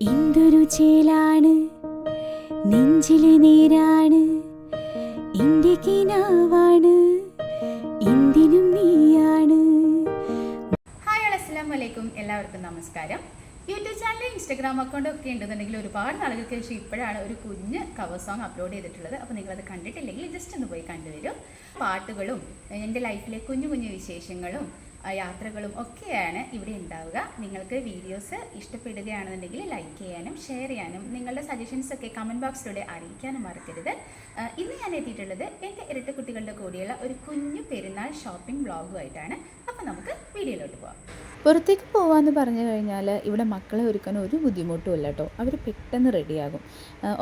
എന്തൊരു ചേലാണ് നെഞ്ചിലെ നേരാണ് എൻ്റെ കിനാവാണ് എന്തിനും നീയാണ്. ഹായ് അസ്സലാമു അലൈക്കും, എല്ലാവർക്കും നമസ്കാരം. യൂട്യൂബ് ചാനൽ ഇൻസ്റ്റാഗ്രാം അക്കൗണ്ട് ഒക്കെ ഉണ്ടെന്നുണ്ടെങ്കിൽ ഒരുപാട് നാളുകൾക്ക് ശേഷം ഇപ്പോഴാണ് ഒരു കുഞ്ഞ് കവർ സോങ് അപ്ലോഡ് ചെയ്തിട്ടുള്ളത്. അപ്പോൾ നിങ്ങളത് കണ്ടിട്ടില്ലെങ്കിൽ ജസ്റ്റ് ഒന്ന് പോയി കണ്ടുവരും. പാട്ടുകളും എൻ്റെ ലൈഫിലെ കുഞ്ഞു കുഞ്ഞു വിശേഷങ്ങളും യാത്രകളും ഒക്കെയാണ് ഇവിടെ ഉണ്ടാവുക. നിങ്ങൾക്ക് വീഡിയോസ് ഇഷ്ടപ്പെടുകയാണെന്നുണ്ടെങ്കിൽ ലൈക്ക് ചെയ്യാനും ഷെയർ ചെയ്യാനും നിങ്ങളുടെ സജഷൻസ് ഒക്കെ കമൻറ്റ് ബോക്സിലൂടെ അറിയിക്കാനും മറക്കരുത്. ഇന്ന് ഞാൻ എത്തിയിട്ടുള്ളത് എൻ്റെ ഇരട്ട കുട്ടികളുടെ കൂടിയുള്ള ഒരു കുഞ്ഞു പെരുന്നാൾ ഷോപ്പിംഗ് വ്ളോഗുമായിട്ടാണ്. അപ്പോൾ നമുക്ക് വീഡിയോയിലോട്ട് പോകാം. പുറത്തേക്ക് പോകാമെന്ന് പറഞ്ഞു കഴിഞ്ഞാൽ ഇവിടെ മക്കളെ ഒരുക്കാൻ ഒരു ബുദ്ധിമുട്ടും ഇല്ല കേട്ടോ. അവർ പെട്ടെന്ന് റെഡിയാകും.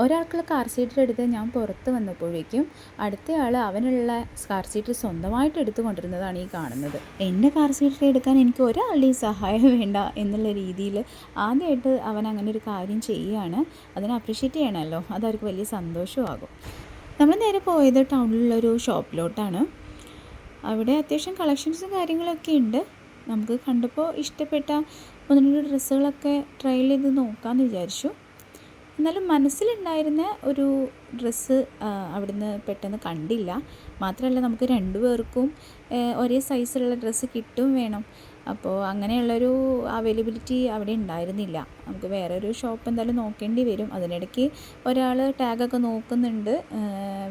ഒരാൾക്കുള്ള കാർ സീറ്റർ എടുത്ത് ഞാൻ പുറത്ത് വന്നപ്പോഴേക്കും അടുത്തയാൾ അവനുള്ള കാർ സീറ്റർ സ്വന്തമായിട്ട് എടുത്തു കൊണ്ടിരുന്നതാണ് ഈ കാണുന്നത്. എൻ്റെ കാർ സീറ്റർ എടുക്കാൻ എനിക്ക് ഒരാളുടെയും സഹായം വേണ്ട എന്നുള്ള രീതിയിൽ ആദ്യമായിട്ട് അവൻ അങ്ങനെ ഒരു കാര്യം ചെയ്യുകയാണ്. അതിനെ അപ്രീഷിയേറ്റ് ചെയ്യണമല്ലോ, അതവർക്ക് വലിയ സന്തോഷമാകും. നമ്മൾ നേരെ പോയത് ടൗണിലുള്ളൊരു ഷോപ്പിലോട്ടാണ്. അവിടെ അത്യാവശ്യം കളക്ഷൻസും കാര്യങ്ങളൊക്കെ ഉണ്ട്. നമുക്ക് കണ്ടപ്പോൾ ഇഷ്ടപ്പെട്ട ഒന്ന് രണ്ട് ഡ്രസ്സുകളൊക്കെ ട്രയൽ ചെയ്ത് നോക്കാമെന്ന് വിചാരിച്ചു. എന്നാലും മനസ്സിലുണ്ടായിരുന്ന ഒരു ഡ്രസ്സ് അവിടുന്ന് പെട്ടെന്ന് കണ്ടില്ല. മാത്രമല്ല നമുക്ക് രണ്ടുപേർക്കും ഒരേ സൈസിലുള്ള ഡ്രസ്സ് കിട്ടും വേണം. അപ്പോൾ അങ്ങനെയുള്ളൊരു അവൈലബിലിറ്റി അവിടെ ഉണ്ടായിരുന്നില്ല. നമുക്ക് വേറൊരു ഷോപ്പ് എന്തായാലും നോക്കേണ്ടി വരും. അതിനിടയ്ക്ക് ഒരാൾ ടാഗൊക്കെ നോക്കുന്നുണ്ട്,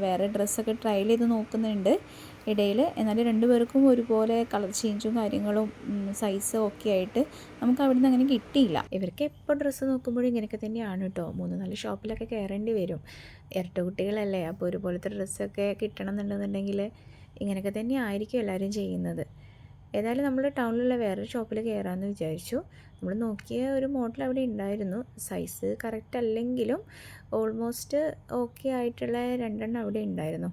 വേറെ ഡ്രസ്സൊക്കെ ട്രയൽ ചെയ്ത് നോക്കുന്നുണ്ട് ഇടയിൽ. എന്നാൽ രണ്ടുപേർക്കും ഒരുപോലെ കളർ ചേഞ്ചും കാര്യങ്ങളും സൈസും ഒക്കെ ആയിട്ട് നമുക്ക് അവിടെ നിന്ന് അങ്ങനെ കിട്ടിയില്ല. ഇവർക്ക് എപ്പോൾ ഡ്രസ്സ് നോക്കുമ്പോഴും ഇങ്ങനെയൊക്കെ തന്നെയാണ് കേട്ടോ. 3-4 ഷോപ്പിലൊക്കെ കയറേണ്ടി വരും. ഇരട്ട കുട്ടികളല്ലേ, അപ്പോൾ ഒരുപോലത്തെ ഡ്രസ്സൊക്കെ കിട്ടണം എന്നുണ്ടെന്നുണ്ടെങ്കിൽ ഇങ്ങനെയൊക്കെ തന്നെ ആയിരിക്കും എല്ലാവരും ചെയ്യുന്നത്. ഏതായാലും നമ്മൾ ടൗണിലുള്ള വേറൊരു ഷോപ്പിൽ കയറാമെന്ന് വിചാരിച്ചു. നമ്മൾ നോക്കിയ ഒരു മോഡൽ അവിടെ ഉണ്ടായിരുന്നു. സൈസ് കറക്റ്റ് അല്ലെങ്കിലും ഓൾമോസ്റ്റ് ഓക്കെ ആയിട്ടുള്ള 2 അവിടെ ഉണ്ടായിരുന്നു.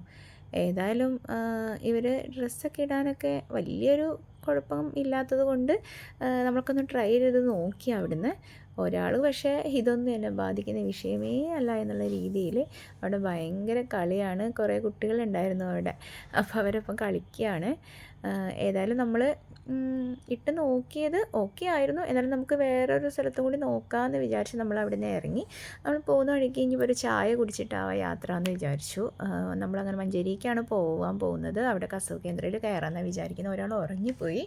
ഏതായാലും ഇവർ ഡ്രസ്സൊക്കെ ഇടാനൊക്കെ വലിയൊരു കുഴപ്പം ഇല്ലാത്തത് കൊണ്ട് നമ്മൾക്കൊന്ന് ട്രൈ ചെയ്ത് നോക്കി അവിടുന്ന്. ഒരാൾ പക്ഷേ ഇതൊന്നും എന്നെ ബാധിക്കുന്ന വിഷയമേ അല്ല എന്നുള്ള രീതിയിൽ അവിടെ ഭയങ്കര കളിയാണ്. കുറേ കുട്ടികളുണ്ടായിരുന്നു അവിടെ, അപ്പോൾ അവരൊപ്പം കളിക്കുകയാണ്. ഏതായാലും നമ്മൾ ഇട്ട് നോക്കിയത് ഓക്കെ ആയിരുന്നു. എന്നാലും നമുക്ക് വേറൊരു സ്ഥലത്തും കൂടി നോക്കാമെന്ന് വിചാരിച്ച് നമ്മൾ അവിടെ നിന്ന് ഇറങ്ങി. നമ്മൾ പോകുന്ന വഴിക്ക് ഇനി ഒരു ചായ കുടിച്ചിട്ടാവാം യാത്ര എന്ന് വിചാരിച്ചു. നമ്മളങ്ങനെ മഞ്ചേരിക്കാണ് പോകാൻ പോകുന്നത്. അവിടെ കസവ് കേന്ദ്രയിൽ കയറാമെന്നാണ് വിചാരിക്കുന്നത്. ഒരാൾ ഉറങ്ങിപ്പോയി.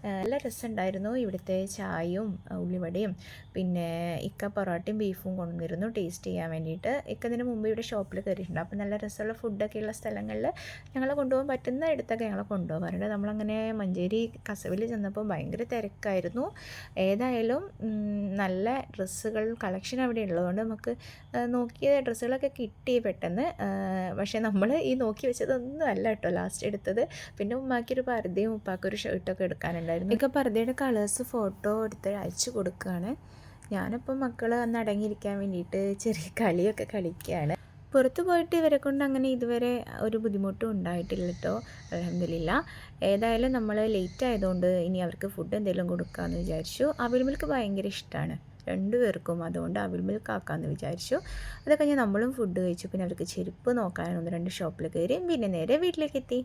നല്ല രസമുണ്ടായിരുന്നു ഇവിടുത്തെ ചായയും ഉള്ളിവടയും. പിന്നെ ഇക്ക പൊറോട്ടയും ബീഫും കൊണ്ടുവന്നിരുന്നു ടേസ്റ്റ് ചെയ്യാൻ വേണ്ടിയിട്ട്. ഇക്കതിന് മുമ്പ് ഇവിടെ ഷോപ്പിൽ കയറിയിട്ടുണ്ട്. അപ്പോൾ നല്ല രസമുള്ള ഫുഡൊക്കെ ഉള്ള സ്ഥലങ്ങളിൽ ഞങ്ങളെ കൊണ്ടുപോകാൻ പറ്റുന്ന ഇടത്തൊക്കെ ഞങ്ങളെ കൊണ്ടുപോകാറുണ്ട്. നമ്മളങ്ങനെ മഞ്ചേരി കസവിൽ ചെന്നപ്പോൾ ഭയങ്കര തിരക്കായിരുന്നു. ഏതായാലും നല്ല ഡ്രസ്സുകൾ കളക്ഷൻ അവിടെ ഉള്ളതുകൊണ്ട് നമുക്ക് നോക്കിയ ഡ്രസ്സുകളൊക്കെ കിട്ടി പെട്ടെന്ന്. പക്ഷേ നമ്മൾ ഈ നോക്കി വെച്ചതൊന്നും അല്ല കേട്ടോ ലാസ്റ്റ് എടുത്തത്. പിന്നെ ഉമ്മാക്കൊരു പർദ്ദയും ഉപ്പാക്കൊരു ഷർട്ടൊക്കെ എടുക്കാനുണ്ടായിരുന്നു. ഇതൊക്കെ പർദ്ദയുടെ കളേഴ്സ് ഫോട്ടോ എടുത്ത് അയച്ചു കൊടുക്കുകയാണ്. ഞാനിപ്പോൾ മക്കൾ അന്ന് അടങ്ങിയിരിക്കാൻ വേണ്ടിയിട്ട് ചെറിയ കളിയൊക്കെ കളിക്കുകയാണ്. പുറത്ത് പോയിട്ട് ഇവരെ കൊണ്ട് അങ്ങനെ ഇതുവരെ ഒരു ബുദ്ധിമുട്ടും ഉണ്ടായിട്ടില്ല കേട്ടോ, അൽഹംദുലില്ലാ. ഏതായാലും നമ്മൾ ലേറ്റ് ആയതുകൊണ്ട് ഇനി അവർക്ക് ഫുഡ് എന്തെങ്കിലും കൊടുക്കാമെന്ന് വിചാരിച്ചു. അവിൽ മിൽക്ക് ഭയങ്കര ഇഷ്ടമാണ് രണ്ടുപേർക്കും, അതുകൊണ്ട് അവിൽ മിൽക്ക് ആക്കാമെന്ന് വിചാരിച്ചു. അത് കഴിഞ്ഞ് നമ്മളും ഫുഡ് കഴിച്ചു. പിന്നെ അവർക്ക് ചെരുപ്പ് നോക്കാൻ 1-2 ഷോപ്പിൽ കയറി പിന്നെ നേരെ വീട്ടിലേക്ക് എത്തി.